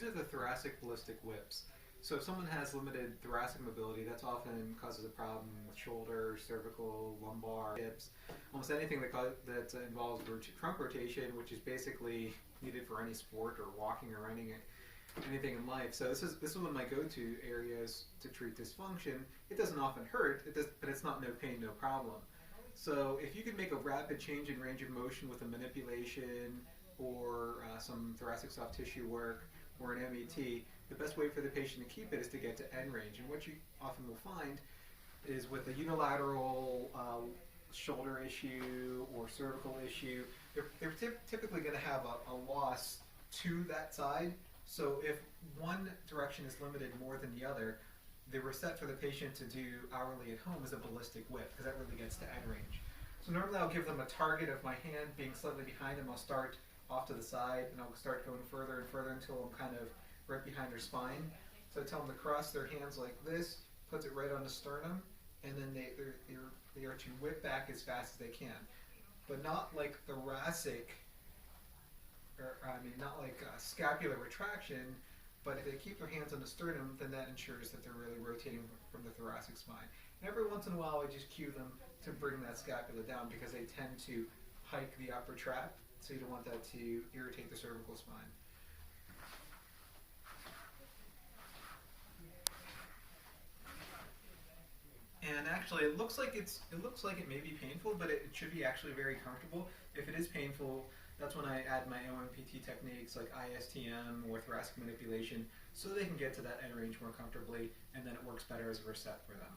are the thoracic ballistic whips. So if someone has limited thoracic mobility, that's often causes a problem with shoulder, cervical, lumbar, hips, almost anything that involves trunk rotation, which is basically needed for any sport or walking or running, anything in life. So this is one of my go-to areas to treat dysfunction. It doesn't often hurt, but it's not no pain, no problem. So if you can make a rapid change in range of motion with a manipulation or some thoracic soft tissue work or an MET, the best way for the patient to keep it is to get to end range. And what you often will find is with a unilateral shoulder issue or cervical issue, they're typically going to have a loss to that side. So if one direction is limited more than the other, the reset for the patient to do hourly at home is a ballistic whip, because that really gets to end range. So normally I'll give them a target of my hand being slightly behind them. I'll start off to the side and I'll start going further and further until I'm kind of right behind their spine. So I tell them to cross their hands like this, puts it right on the sternum, and then they are to whip back as fast as they can. But not like thoracic, not like scapular retraction, but if they keep their hands on the sternum, then that ensures that they're really rotating from the thoracic spine. And every once in a while, I just cue them to bring that scapula down because they tend to hike the upper trap, so you don't want that to irritate the cervical spine. And actually, it looks like it may be painful, but it should be actually very comfortable. If it is painful, that's when I add my OMPT techniques like ISTM or thoracic manipulation, so they can get to that end range more comfortably, and then it works better as a reset for them.